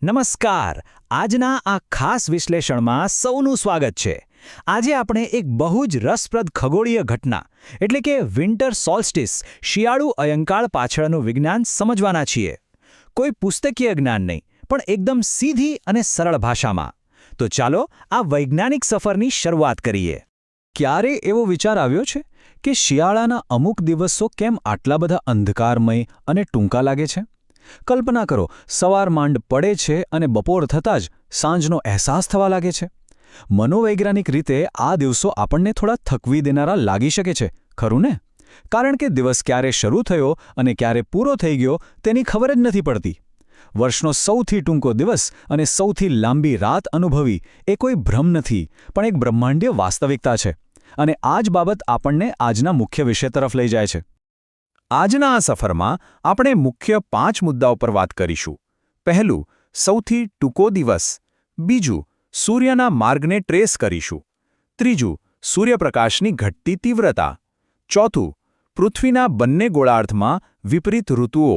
નમસ્કાર. આજના આ ખાસ વિશ્લેષણમાં સૌનું સ્વાગત છે. આજે આપણે એક બહુ જ રસપ્રદ ખગોળીય ઘટના એટલે કે વિન્ટર સોલ્સ્ટિસ શિયાળુ અયંકાળ પાછળનું વિજ્ઞાન સમજવાના છીએ. કોઈ પુસ્તકીય જ્ઞાન નહીં, પણ એકદમ સીધી અને સરળ ભાષામાં. તો ચાલો આ વૈજ્ઞાનિક સફરની શરૂઆત કરીએ. ક્યારે એવો વિચાર આવ્યો છે કે શિયાળાના અમુક દિવસો કેમ આટલા બધા અંધકારમય અને ટૂંકા લાગે છે? કલ્પના કરો, સવાર માંડ પડે છે અને બપોર થતાં જ સાંજનો અહેસાસ થવા લાગે છે. મનોવૈજ્ઞાનિક રીતે આ દિવસો આપણને થોડા થકવી દેનારા લાગી શકે છે, ખરું ને? કારણ કે દિવસ ક્યારે શરૂ થયો અને ક્યારે પૂરો થઈ ગયો તેની ખબર જ નથી પડતી. વર્ષનો સૌથી ટૂંકો દિવસ અને સૌથી લાંબી રાત અનુભવી એ કોઈ ભ્રમ નથી, પણ એક બ્રહ્માંડીય વાસ્તવિકતા છે. અને આ જ બાબત આપણને આજના મુખ્ય વિષય તરફ લઈ જાય છે. આજના આ સફરમાં આપણે મુખ્ય 5 મુદ્દાઓ પર વાત કરીશું. પહેલું, સૌથી ટૂંકો દિવસ. બીજું, સૂર્યના માર્ગને ટ્રેસ કરીશું. ત્રીજું, સૂર્યપ્રકાશની ઘટતી તીવ્રતા. ચોથું, પૃથ્વીના બંને ગોળાર્ધમાં વિપરીત ઋતુઓ.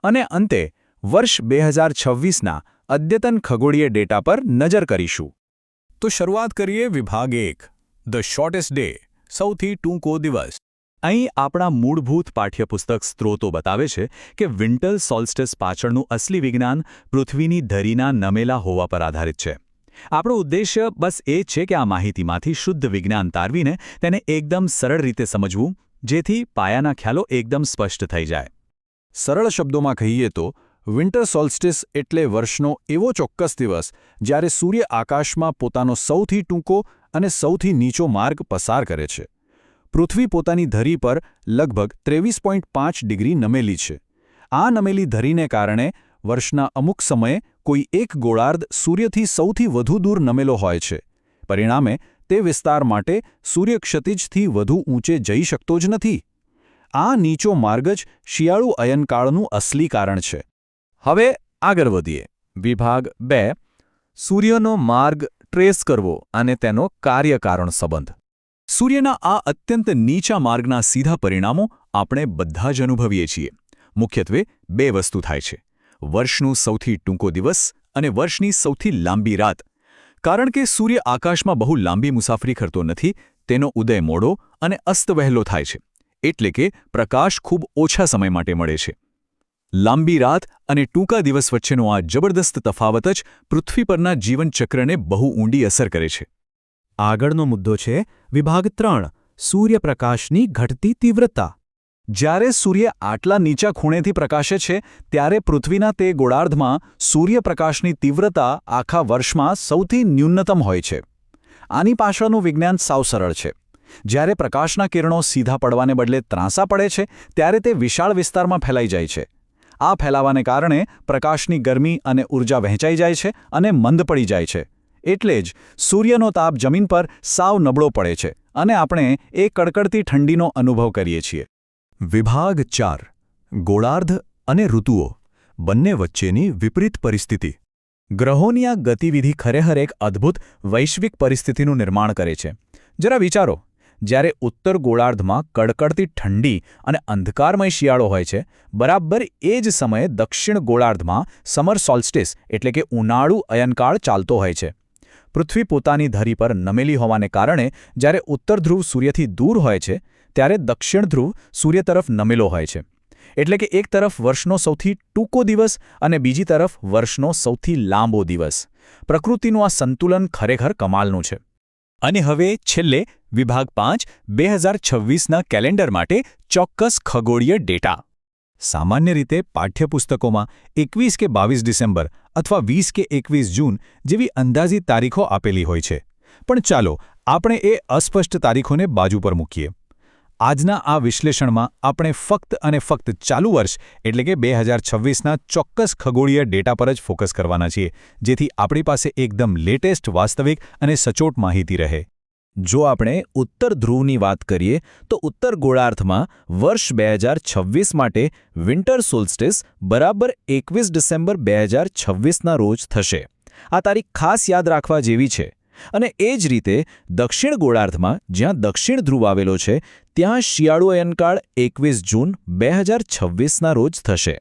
અને અંતે, વર્ષ 2026ના અદ્યતન ખગોળીય ડેટા પર નજર કરીશું. તો શરૂઆત કરીએ વિભાગ 1, ધ શોર્ટેસ્ટ ડે, સૌથી ટૂંકો દિવસ. અહીં આપણા મૂળભૂત પાઠ્યપુસ્તક સ્ત્રોતો બતાવે છે કે વિન્ટર સોલ્સ્ટિસ પાછળનું અસલી વિજ્ઞાન પૃથ્વીની ધરીના નમેલા હોવા પર આધારિત છે. આપણો ઉદ્દેશ્ય બસ એ છે કે આ માહિતીમાંથી શુદ્ધ વિજ્ઞાન તારવીને તેને એકદમ સરળ રીતે સમજવું, જેથી પાયાના ખ્યાલો એકદમ સ્પષ્ટ થઈ જાય. સરળ શબ્દોમાં કહીએ તો વિન્ટર સોલ્સ્ટિસ એટલે વર્ષનો એવો ચોક્કસ દિવસ જ્યારે સૂર્ય આકાશમાં પોતાનો સૌથી ટૂંકો અને સૌથી નીચો માર્ગ પસાર કરે છે. પૃથ્વી પોતાની ધરી પર લગભગ 23.5 ડિગ્રી નમેલી છે. આ નમેલી ધરીને કારણે વર્ષના અમુક સમયે કોઈ એક ગોળાર્ધ સૂર્યથી સૌથી વધુ દૂર નમેલો હોય છે. પરિણામે તે વિસ્તાર માટે સૂર્ય ક્ષિતિજથી વધુ ઊંચે જઈ શકતો જ નથી. આ નીચો માર્ગ જ શિયાળુ અયનકાળનું અસલી કારણ છે. હવે આગળ વધીએ. વિભાગ 2, સૂર્યનો માર્ગ ટ્રેસ કરવો અને તેનો કાર્યકારણ સંબંધ. સૂર્યના આ અત્યંત નીચા માર્ગના સીધા પરિણામો આપણે બધા જ અનુભવીએ છીએ. મુખ્યત્વે 2 વસ્તુ થાય છે: વર્ષનું સૌથી ટૂંકો દિવસ અને વર્ષની સૌથી લાંબી રાત. કારણ કે સૂર્ય આકાશમાં બહુ લાંબી મુસાફરી કરતો નથી, તેનો ઉદય મોડો અને અસ્ત વહેલો થાય છે, એટલે કે પ્રકાશ ખૂબ ઓછા સમય માટે મળે છે. લાંબી રાત અને ટૂંકા દિવસ વચ્ચેનો આ જબરદસ્ત તફાવત જ પૃથ્વી પરના જીવનચક્રને બહુ ઊંડી અસર કરે છે. આગળનો મુદ્દો છે વિભાગ 3, સૂર્યપ્રકાશની ઘટતી તીવ્રતા. જ્યારે સૂર્ય આટલા નીચા ખૂણેથી પ્રકાશે છે ત્યારે પૃથ્વીના તે ગોળાર્ધમાં સૂર્યપ્રકાશની તીવ્રતા આખા વર્ષમાં સૌથી ન્યૂનતમ હોય છે. આની પાછળનું વિજ્ઞાન સાવ સરળ છે. જ્યારે પ્રકાશના કિરણો સીધા પડવાને બદલે ત્રાંસા પડે છે ત્યારે તે વિશાળ વિસ્તારમાં ફેલાઈ જાય છે. આ ફેલાવાને કારણે પ્રકાશની ગરમી અને ઊર્જા વહેંચાઈ જાય છે અને મંદ પડી જાય છે. એટલે જ સૂર્યનો તાપ જમીન પર સાવ નબળો પડે છે અને આપણે એ કડકડતી ઠંડીનો અનુભવ કરીએ છીએ. વિભાગ 4, ગોળાર્ધ અને ઋતુઓ બંને વચ્ચેની વિપરીત પરિસ્થિતિ. ગ્રહોની આ ગતિવિધિ ખરેખર એક અદ્ભુત વૈશ્વિક પરિસ્થિતિનું નિર્માણ કરે છે. જરા વિચારો, જ્યારે ઉત્તર ગોળાર્ધમાં કડકડતી ઠંડી અને અંધકારમય શિયાળો હોય છે, બરાબર એ જ સમયે દક્ષિણ ગોળાર્ધમાં સમર સોલ્સ્ટિસ એટલે કે ઉનાળુ અયનકાળ ચાલતો હોય છે. પૃથ્વી પોતાની ધરી પર નમેલી હોવાને કારણે જ્યારે ઉત્તર ધ્રુવ સૂર્યથી દૂર હોય છે ત્યારે દક્ષિણ ધ્રુવ સૂર્ય તરફ નમેલો હોય છે. એટલે કે એક તરફ વર્ષનો સૌથી ટૂંકો દિવસ અને બીજી તરફ વર્ષનો સૌથી લાંબો દિવસ. પ્રકૃતિનું આ સંતુલન ખરેખર કમાલનું છે. અને હવે છેલ્લે વિભાગ 5, 2026ના કેલેન્ડર માટે ચોક્કસ ખગોળીય ડેટા. સામાન્ય રીતે પાઠ્યપુસ્તકોમાં 21 કે 22 ડિસેમ્બર અથવા 20 કે 21 જૂન જેવી અંદાજિત તારીખો આપેલી હોય છે. પણ ચાલો આપણે એ અસ્પષ્ટ તારીખોને બાજુ પર મૂકીએ. આજના આ વિશ્લેષણમાં આપણે ફક્ત અને ફક્ત ચાલુ વર્ષ એટલે કે 2026ના ચોક્કસ ખગોળીય ડેટા પર જ ફોકસ કરવાના છીએ, જેથી આપણી પાસે એકદમ લેટેસ્ટ, વાસ્તવિક અને સચોટ માહિતી રહે. જો આપણે ઉત્તર ધ્રુવની વાત કરીએ તો ઉત્તર ગોળાર્ધમાં વર્ષ 2026 માટે વિન્ટર સોલ્સ્ટિસ બરાબર 21 ડિસેમ્બર 2026ના રોજ થશે. આ તારીખ ખાસ યાદ રાખવા જેવી છે. અને એ જ રીતે દક્ષિણ ગોળાર્ધમાં જ્યાં દક્ષિણ ધ્રુવ આવેલો છે ત્યાં શિયાળુ અયનકાળ 21 જૂન 2026ના રોજ થશે.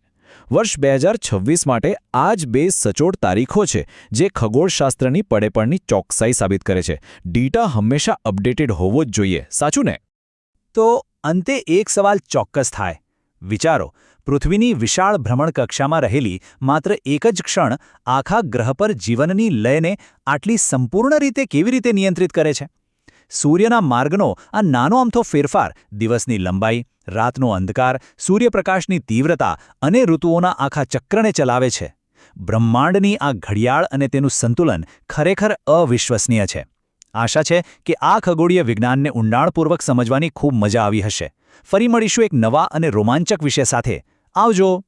વર્ષ 2026 માટે આ જ બે સચોટ તારીખો છે જે ખગોળશાસ્ત્રની પડેપણની ચોકસાઈ સાબિત કરે છે. ડેટા હંમેશા અપડેટેડ હોવો જ જોઈએ, સાચું ને? તો અંતે એક સવાલ ચોક્કસ થાય. વિચારો, પૃથ્વીની વિશાળ ભ્રમણકક્ષામાં રહેલી માત્ર એક જ ક્ષણ આખા ગ્રહ પર જીવનની લયને આટલી સંપૂર્ણ રીતે કેવી રીતે નિયંત્રિત કરે છે? સૂર્યના માર્ગનો આ નાનો અમથો ફેરફાર દિવસની લંબાઈ, રાતનો અંધકાર, સૂર્યપ્રકાશની તીવ્રતા અને ઋતુઓના આખા ચક્રને ચલાવે છે. બ્રહ્માંડની આ ઘડિયાળ અને તેનું સંતુલન ખરેખર અવિશ્વસનીય છે. આશા છે કે આ ખગોળીય વિજ્ઞાનને ઊંડાણપૂર્વક સમજવાની ખૂબ મજા આવી હશે. ફરી મળીશું એક નવા અને રોમાંચક વિષય સાથે. આવજો.